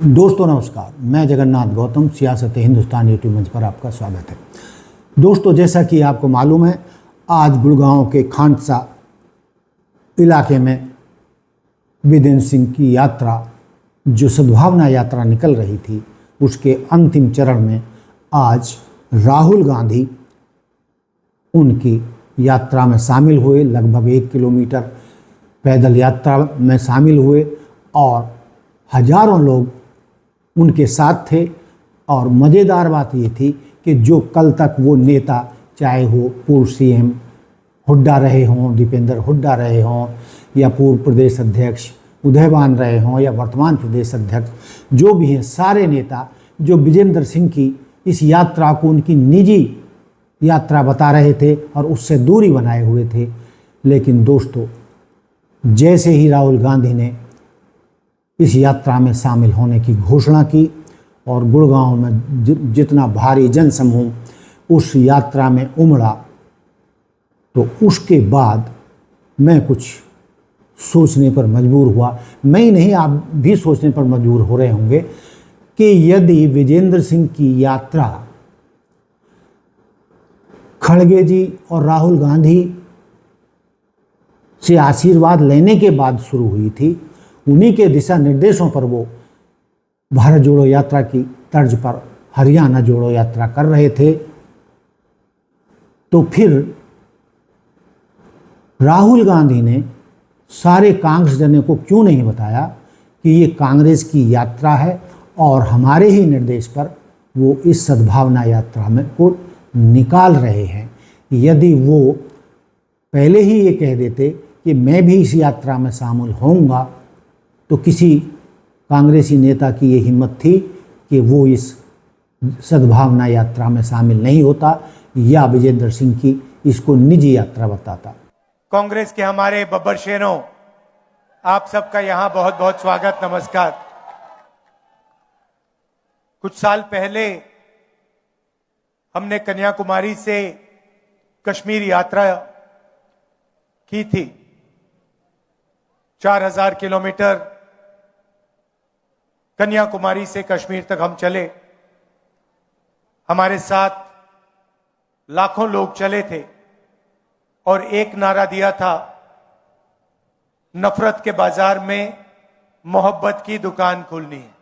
दोस्तों नमस्कार, मैं जगन्नाथ गौतम सियासत हिंदुस्तान यूट्यूब मंच पर आपका स्वागत है। दोस्तों, जैसा कि आपको मालूम है, आज गुड़गांव के खांडसा इलाके में विजेंद्र सिंह की यात्रा, जो सद्भावना यात्रा निकल रही थी, उसके अंतिम चरण में आज राहुल गांधी उनकी यात्रा में शामिल हुए। लगभग 1 किलोमीटर पैदल यात्रा में शामिल हुए और हजारों लोग उनके साथ थे। और मज़ेदार बात ये थी कि जो कल तक वो नेता, चाहे वो पूर्व सीएम हुड्डा रहे हों, दीपेंद्र हुड्डा रहे हों, या पूर्व प्रदेश अध्यक्ष उदयभान रहे हों, या वर्तमान प्रदेश अध्यक्ष जो भी हैं, सारे नेता जो विजेंद्र सिंह की इस यात्रा को उनकी निजी यात्रा बता रहे थे और उससे दूरी बनाए हुए थे। लेकिन दोस्तों, जैसे ही राहुल गांधी ने इस यात्रा में शामिल होने की घोषणा की और गुड़गांव में जितना भारी जनसमूह उस यात्रा में उमड़ा, तो उसके बाद मैं कुछ सोचने पर मजबूर हुआ। मैं ही नहीं, आप भी सोचने पर मजबूर हो रहे होंगे कि यदि विजेंद्र सिंह की यात्रा खड़गे जी और राहुल गांधी से आशीर्वाद लेने के बाद शुरू हुई थी, उन्हीं के दिशा निर्देशों पर वो भारत जोड़ो यात्रा की तर्ज पर हरियाणा जोड़ो यात्रा कर रहे थे, तो फिर राहुल गांधी ने सारे कांग्रेसजनों को क्यों नहीं बताया कि ये कांग्रेस की यात्रा है और हमारे ही निर्देश पर वो इस सद्भावना यात्रा में को निकाल रहे हैं। यदि वो पहले ही ये कह देते कि मैं भी इस यात्रा में शामिल होऊंगा, तो किसी कांग्रेसी नेता की ये हिम्मत थी कि वो इस सद्भावना यात्रा में शामिल नहीं होता या विजेंद्र सिंह की इसको निजी यात्रा बताता। कांग्रेस के हमारे बब्बर शेरों, आप सबका यहां बहुत बहुत स्वागत, नमस्कार। कुछ साल पहले हमने कन्याकुमारी से कश्मीर यात्रा की थी। 4000 किलोमीटर कन्याकुमारी से कश्मीर तक हम चले। हमारे साथ लाखों लोग चले थे और एक नारा दिया था, नफरत के बाजार में मोहब्बत की दुकान खोलनी है।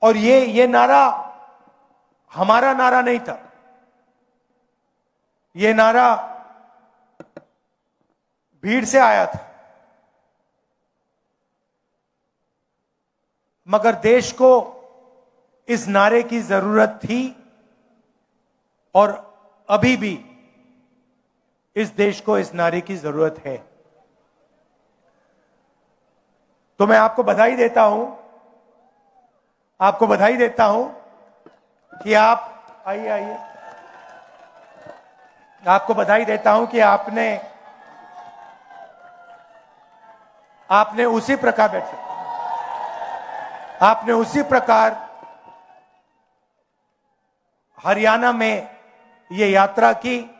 और ये नारा हमारा नारा नहीं था, ये नारा भीड़ से आया था। मगर देश को इस नारे की जरूरत थी और अभी भी इस देश को इस नारे की जरूरत है। तो मैं आपको बधाई देता हूं, कि आप आइए, आपको बधाई देता हूं कि आपने उसी प्रकार हरियाणा में ये यात्रा की,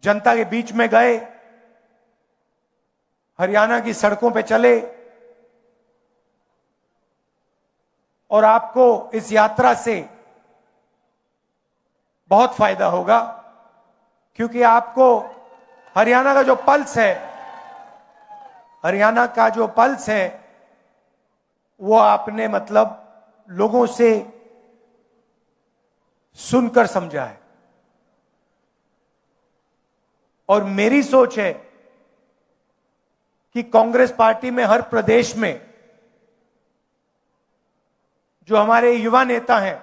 जनता के बीच में गए, हरियाणा की सड़कों पे चले। और आपको इस यात्रा से बहुत फायदा होगा, क्योंकि आपको हरियाणा का जो पल्स है, वो आपने लोगों से सुनकर समझा है। और मेरी सोच है कि कांग्रेस पार्टी में हर प्रदेश में जो हमारे युवा नेता हैं,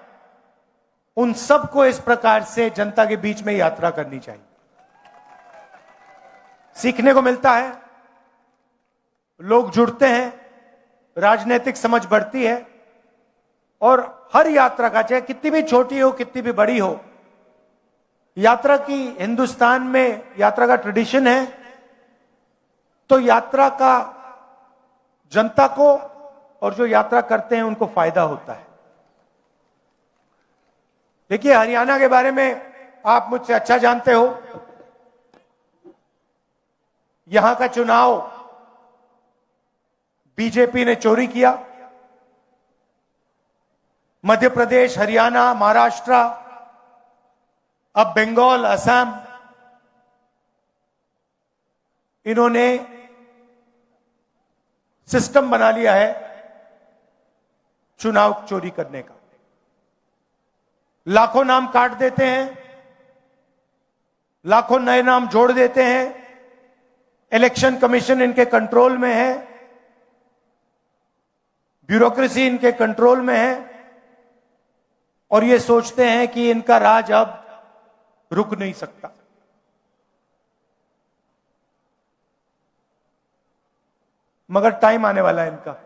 उन सबको इस प्रकार से जनता के बीच में यात्रा करनी चाहिए। सीखने को मिलता है, लोग जुड़ते हैं, राजनीतिक समझ बढ़ती है। और हर यात्रा का, चाहे कितनी भी छोटी हो कितनी भी बड़ी हो, यात्रा की हिंदुस्तान में यात्रा का ट्रेडिशन है। तो यात्रा का जनता को और जो यात्रा करते हैं उनको फायदा होता है। देखिए, हरियाणा के बारे में आप मुझसे अच्छा जानते हो। यहां का चुनाव बीजेपी ने चोरी किया। मध्य प्रदेश, हरियाणा, महाराष्ट्र, अब बंगाल, असम, इन्होंने सिस्टम बना लिया है चुनाव चोरी करने का। लाखों नाम काट देते हैं, लाखों नए नाम जोड़ देते हैं। इलेक्शन कमीशन इनके कंट्रोल में है, ब्यूरोक्रेसी इनके कंट्रोल में है, और ये सोचते हैं कि इनका राज अब रुक नहीं सकता। मगर टाइम आने वाला है इनका।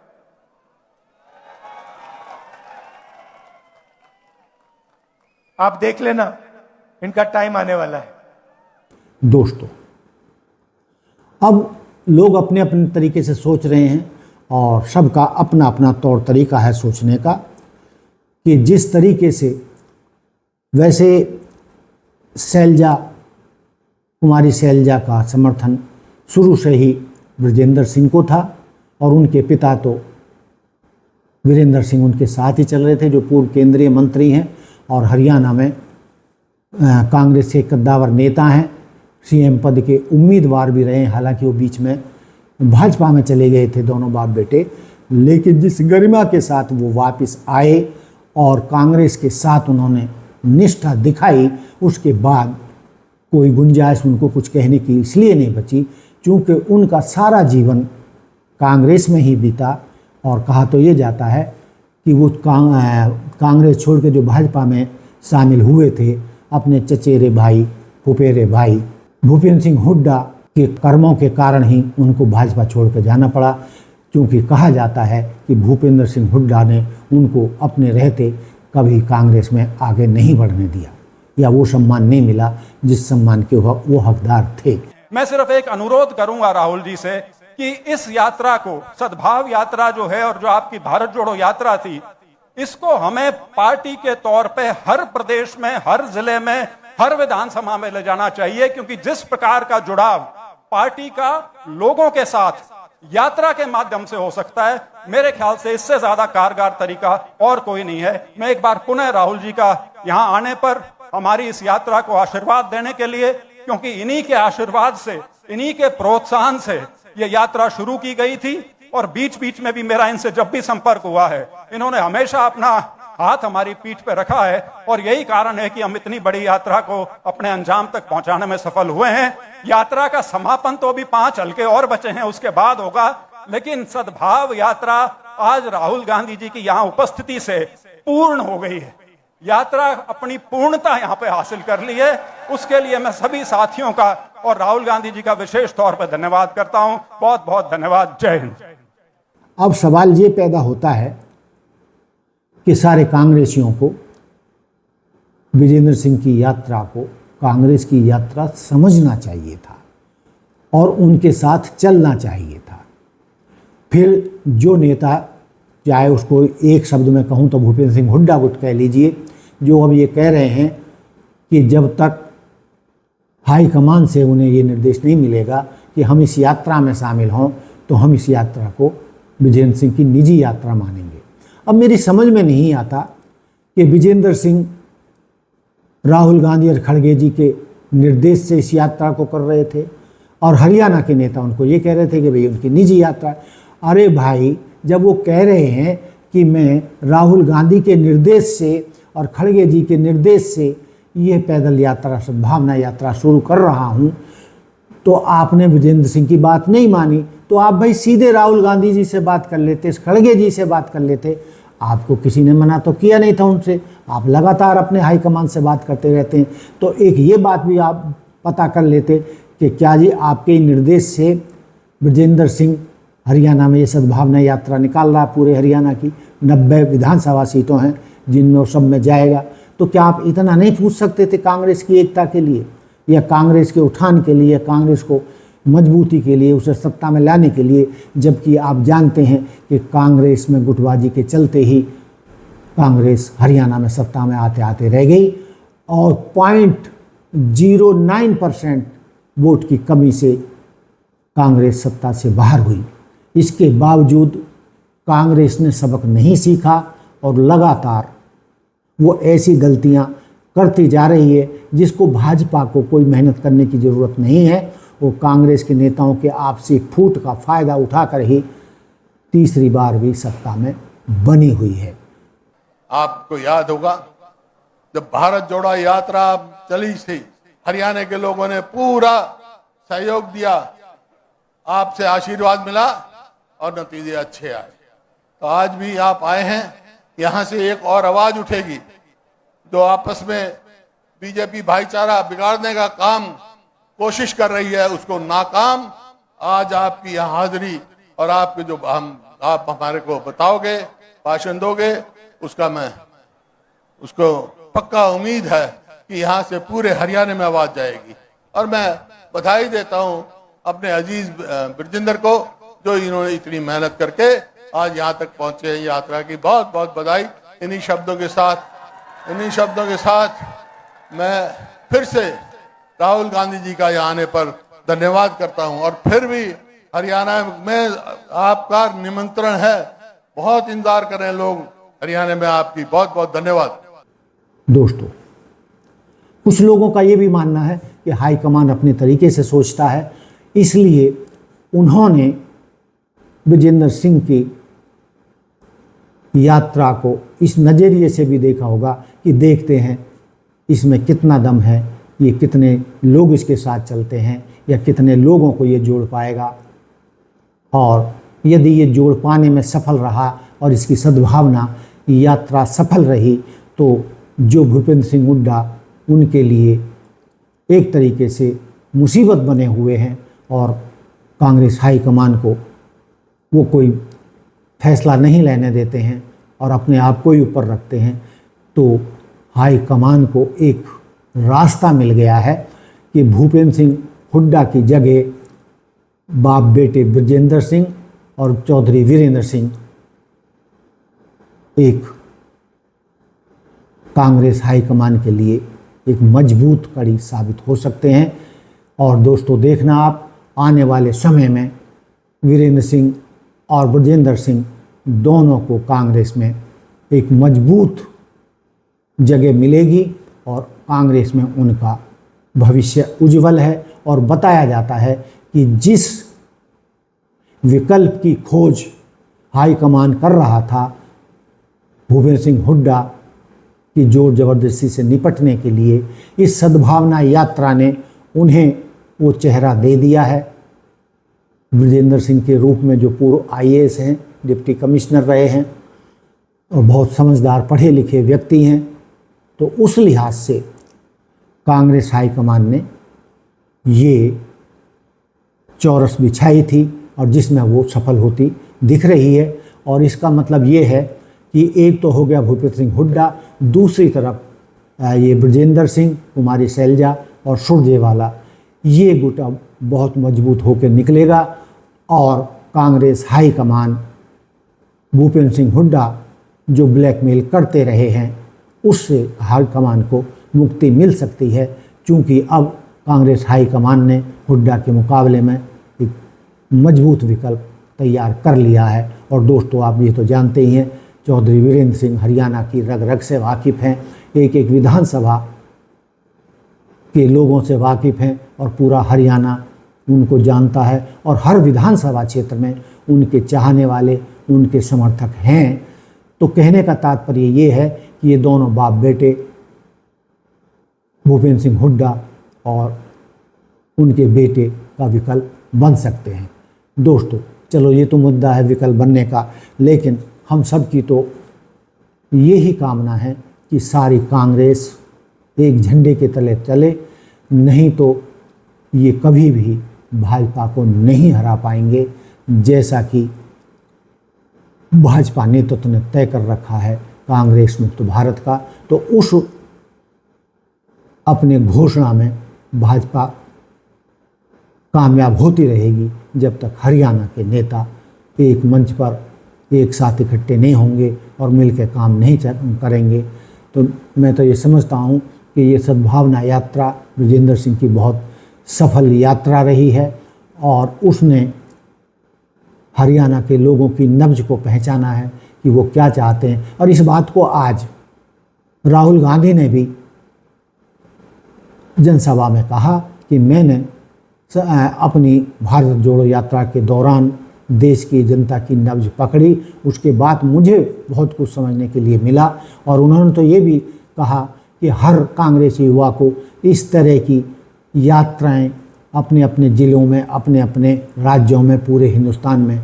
आप देख लेना, इनका टाइम आने वाला है। दोस्तों, अब लोग अपने अपने तरीके से सोच रहे हैं और सबका अपना अपना तौर तरीका है सोचने का कि जिस तरीके से वैसे शैलजा, कुमारी शैलजा का समर्थन शुरू से ही बृजेंद्र सिंह को था और उनके पिता तो वीरेंद्र सिंह उनके साथ ही चल रहे थे, जो पूर्व केंद्रीय मंत्री हैं और हरियाणा में कांग्रेस के कद्दावर नेता हैं, सीएम पद के उम्मीदवार भी रहे। हालांकि वो बीच में भाजपा में चले गए थे दोनों बाप बेटे, लेकिन जिस गरिमा के साथ वो वापस आए और कांग्रेस के साथ उन्होंने निष्ठा दिखाई, उसके बाद कोई गुंजाइश उनको कुछ कहने की इसलिए नहीं बची क्योंकि उनका सारा जीवन कांग्रेस में ही बीता। और कहा तो ये जाता है कि वो कांग्रेस छोड़ के जो भाजपा में शामिल हुए थे, अपने चचेरे भाई, फुफेरे भाई भूपेंद्र सिंह हुड्डा के कर्मों के कारण ही उनको भाजपा छोड़ कर जाना पड़ा, क्योंकि कहा जाता है कि भूपेंद्र सिंह हुड्डा ने उनको अपने रहते कभी कांग्रेस में आगे नहीं बढ़ने दिया या वो सम्मान नहीं मिला जिस सम्मान के वो हकदार थे। मैं सिर्फ एक अनुरोध करूंगा राहुल जी से कि इस यात्रा को, सद्भाव यात्रा जो है और जो आपकी भारत जोड़ो यात्रा थी, इसको हमें पार्टी के तौर पे हर प्रदेश में, हर जिले में, हर विधानसभा में ले जाना चाहिए, क्योंकि जिस प्रकार का जुड़ाव पार्टी का लोगों के साथ यात्रा के माध्यम से हो सकता है, मेरे ख्याल से इससे ज्यादा कारगर तरीका और कोई नहीं है। मैं एक बार पुनः राहुल जी का यहां आने पर हमारी इस यात्रा को आशीर्वाद देने के लिए, क्योंकि इन्हीं के आशीर्वाद से, इन्हीं के प्रोत्साहन से ये यात्रा शुरू की गई थी और बीच बीच में भी मेरा इनसे जब भी संपर्क हुआ है, इन्होंने हमेशा अपना हाथ हमारी पीठ पे रखा है और यही कारण है कि हम इतनी बड़ी यात्रा को अपने अंजाम तक पहुंचाने में सफल हुए हैं। यात्रा का समापन तो अभी 5 हल्के और बचे हैं, उसके बाद होगा, लेकिन सद्भाव यात्रा आज राहुल गांधी जी की यहां उपस्थिति से पूर्ण हो गई है। यात्रा अपनी पूर्णता यहां पे हासिल कर ली है। उसके लिए मैं सभी साथियों का और राहुल गांधी जी का विशेष तौर पर धन्यवाद करता हूं। बहुत बहुत धन्यवाद। जय हिंद। अब सवाल ये पैदा होता है कि सारे कांग्रेसियों को विजेंद्र सिंह की यात्रा को कांग्रेस की यात्रा समझना चाहिए था और उनके साथ चलना चाहिए था। फिर जो नेता, चाहे उसको एक शब्द में कहूँ तो भूपेंद्र सिंह हुड्डा को कह लीजिए, जो अब ये कह रहे हैं कि जब तक हाईकमान से उन्हें ये निर्देश नहीं मिलेगा कि हम इस यात्रा में शामिल हों, तो हम इस यात्रा को विजेंद्र सिंह की निजी यात्रा मानेंगे। अब मेरी समझ में नहीं आता कि विजेंद्र सिंह राहुल गांधी और खड़गे जी के निर्देश से इस यात्रा को कर रहे थे और हरियाणा के नेता उनको ये कह रहे थे कि भाई उनकी निजी यात्रा। अरे भाई, जब वो कह रहे हैं कि मैं राहुल गांधी के निर्देश से और खड़गे जी के निर्देश से ये पैदल यात्रा, सद्भावना यात्रा शुरू कर रहा हूँ, तो आपने विजेंद्र सिंह की बात नहीं मानी, तो आप भाई सीधे राहुल गांधी जी से बात कर लेते, खड़गे जी से बात कर लेते। आपको किसी ने मना तो किया नहीं था उनसे, आप लगातार अपने हाईकमान से बात करते रहते हैं। तो एक ये बात भी आप पता कर लेते कि क्या जी आपके निर्देश से विजेंद्र सिंह हरियाणा में ये सद्भावना यात्रा निकाल रहा है। पूरे हरियाणा की 90 विधानसभा सीटों हैं जिनमें वो सब में जाएगा। तो क्या आप इतना नहीं पूछ सकते थे कांग्रेस की एकता के लिए या कांग्रेस के उठान के लिए, कांग्रेस को मजबूती के लिए, उसे सत्ता में लाने के लिए, जबकि आप जानते हैं कि कांग्रेस में गुटबाजी के चलते ही कांग्रेस हरियाणा में सत्ता में आते आते रह गई और 0.09% वोट की कमी से कांग्रेस सत्ता से बाहर हुई। इसके बावजूद कांग्रेस ने सबक नहीं सीखा और लगातार वो ऐसी गलतियां करती जा रही है जिसको भाजपा को कोई मेहनत करने की ज़रूरत नहीं है। वो कांग्रेस के नेताओं के आपसी फूट का फ़ायदा उठाकर ही तीसरी बार भी सत्ता में बनी हुई है। आपको याद होगा जब भारत जोड़ो यात्रा चली थी, हरियाणा के लोगों ने पूरा सहयोग दिया, आपसे आशीर्वाद मिला और नतीजे अच्छे आए। तो आज भी आप आए हैं, यहां से एक और आवाज उठेगी जो आपस में बीजेपी भाईचारा बिगाड़ने का काम कोशिश कर रही है, उसको नाकाम आज आपकी यहाँ हाजिरी और आपके जो आप हमारे को बताओगे, भाषण दोगे, उसका मैं उसको पक्का उम्मीद है कि यहाँ से पूरे हरियाणा में आवाज जाएगी। और मैं बधाई देता हूँ अपने अजीज ब्रजेंद्र को जो इन्होंने इतनी मेहनत करके आज यहाँ तक पहुंचे हैं। यात्रा की बहुत बहुत बधाई। इन्हीं शब्दों के साथ मैं फिर से राहुल गांधी जी का यहाँ आने पर धन्यवाद करता हूँ। और फिर भी हरियाणा में आपका निमंत्रण है, बहुत इंतजार कर रहे हैं लोग हरियाणा में आपकी। बहुत बहुत धन्यवाद। दोस्तों, कुछ लोगों का ये भी मानना है कि हाईकमान अपने तरीके से सोचता है, इसलिए उन्होंने ब्रजेंद्र सिंह की यात्रा को इस नज़रिए से भी देखा होगा कि देखते हैं इसमें कितना दम है, ये कितने लोग इसके साथ चलते हैं या कितने लोगों को ये जोड़ पाएगा। और यदि ये जोड़ पाने में सफल रहा और इसकी सद्भावना यात्रा सफल रही तो जो भूपेंद्र सिंह हुड्डा उनके लिए एक तरीके से मुसीबत बने हुए हैं और कांग्रेस हाईकमान को वो कोई फैसला नहीं लेने देते हैं और अपने आप को ही ऊपर रखते हैं, तो हाईकमान को एक रास्ता मिल गया है कि भूपेंद्र सिंह हुड्डा की जगह बाप बेटे ब्रजेंद्र सिंह और चौधरी वीरेंद्र सिंह एक कांग्रेस हाईकमान के लिए एक मजबूत कड़ी साबित हो सकते हैं। और दोस्तों, देखना आप आने वाले समय में वीरेंद्र सिंह और ब्रजेंद्र सिंह दोनों को कांग्रेस में एक मजबूत जगह मिलेगी और कांग्रेस में उनका भविष्य उज्जवल है। और बताया जाता है कि जिस विकल्प की खोज हाईकमान कर रहा था भूपेंद्र सिंह हुड्डा की जोर जबरदस्ती से निपटने के लिए, इस सद्भावना यात्रा ने उन्हें वो चेहरा दे दिया है। ब्रजेंद्र सिंह के रूप में जो पूर्व आईएएस हैं, डिप्टी कमिश्नर रहे हैं और बहुत समझदार पढ़े लिखे व्यक्ति हैं, तो उस लिहाज से कांग्रेस हाईकमान ने ये चौरस बिछाई थी और जिसमें वो सफल होती दिख रही है। और इसका मतलब ये है कि एक तो हो गया भूपेंद्र सिंह हुड्डा, दूसरी तरफ ये ब्रजेंद्र सिंह, कुमारी शैलजा और सुरजेवाला, ये गुट अब बहुत मजबूत होकर निकलेगा और कांग्रेस हाईकमान भूपेंद्र सिंह हुड्डा जो ब्लैकमेल करते रहे हैं उससे हाईकमान को मुक्ति मिल सकती है, क्योंकि अब कांग्रेस हाईकमान ने हुड्डा के मुकाबले में एक मजबूत विकल्प तैयार कर लिया है। और दोस्तों, आप ये तो जानते ही हैं, चौधरी वीरेंद्र सिंह हरियाणा की रग रग से वाकिफ़ हैं, एक एक विधानसभा के लोगों से वाकिफ़ हैं और पूरा हरियाणा उनको जानता है और हर विधानसभा क्षेत्र में उनके चाहने वाले, उनके समर्थक हैं। तो कहने का तात्पर्य ये है कि ये दोनों बाप बेटे भूपेंद्र सिंह हुड्डा और उनके बेटे का विकल्प बन सकते हैं। दोस्तों, चलो ये तो मुद्दा है विकल्प बनने का, लेकिन हम सब की तो यही कामना है कि सारी कांग्रेस एक झंडे के तले चले, नहीं तो ये कभी भी भाजपा को नहीं हरा पाएंगे, जैसा कि भाजपा नेतृत्व ने तय कर रखा है कांग्रेस मुक्त भारत का। तो उस अपने घोषणा में भाजपा कामयाब होती रहेगी जब तक हरियाणा के नेता एक मंच पर एक साथ इकट्ठे नहीं होंगे और मिलकर काम नहीं करेंगे। तो मैं तो ये समझता हूँ कि ये सद्भावना यात्रा ब्रजेंद्र सिंह की बहुत सफल यात्रा रही है और उसने हरियाणा के लोगों की नब्ज को पहचाना है कि वो क्या चाहते हैं। और इस बात को आज राहुल गांधी ने भी जनसभा में कहा कि मैंने अपनी भारत जोड़ो यात्रा के दौरान देश की जनता की नब्ज पकड़ी, उसके बाद मुझे बहुत कुछ समझने के लिए मिला। और उन्होंने तो ये भी कहा कि हर कांग्रेसी युवा को इस तरह की यात्राएं अपने अपने ज़िलों में, अपने अपने राज्यों में, पूरे हिंदुस्तान में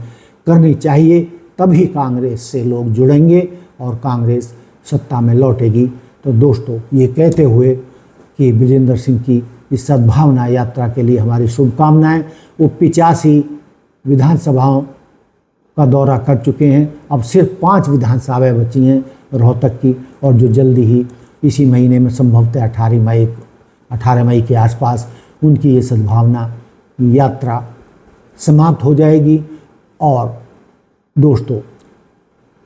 करनी चाहिए, तभी कांग्रेस से लोग जुड़ेंगे और कांग्रेस सत्ता में लौटेगी। तो दोस्तों, ये कहते हुए कि बृजेंद्र सिंह की इस सद्भावना यात्रा के लिए हमारी शुभकामनाएं। वो 85 विधानसभाओं का दौरा कर चुके हैं, अब सिर्फ 5 विधानसभाएं बची हैं रोहतक की, और जो जल्दी ही इसी महीने में संभवतः 18 मई के आसपास उनकी ये सद्भावना यात्रा समाप्त हो जाएगी। और दोस्तों,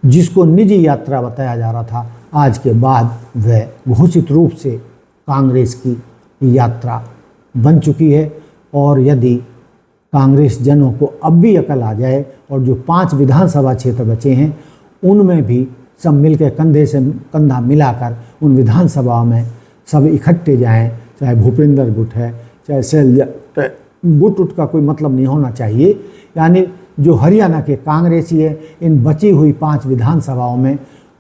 जिसको निजी यात्रा बताया जा रहा था, आज के बाद वह घोषित रूप से कांग्रेस की यात्रा बन चुकी है। और यदि कांग्रेस जनों को अब भी अकल आ जाए और जो 5 विधानसभा क्षेत्र बचे हैं उनमें भी सब मिलकर कंधे से कंधा मिलाकर उन विधानसभाओं में सब इकट्ठे जाएं, चाहे भूपेंद्र गुट है, चाहे शैलजा, गुट का कोई मतलब नहीं होना चाहिए। यानी जो हरियाणा के कांग्रेसी है, इन बची हुई 5 विधानसभाओं में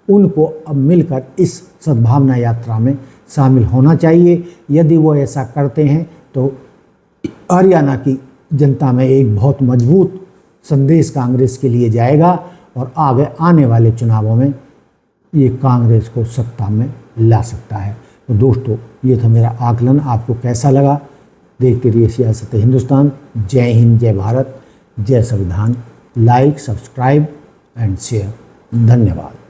उनको अब मिलकर इस सद्भावना यात्रा में शामिल होना चाहिए। यदि वो ऐसा करते हैं तो हरियाणा की जनता में एक बहुत मजबूत संदेश कांग्रेस के लिए जाएगा और आगे आने वाले चुनावों में ये कांग्रेस को सत्ता में ला सकता है। तो दोस्तों, ये था मेरा आकलन। आपको कैसा लगा? देखते रहिए सियासत हिंदुस्तान। जय हिंद, जय भारत, जय संविधान। Like, subscribe and share. धन्यवाद।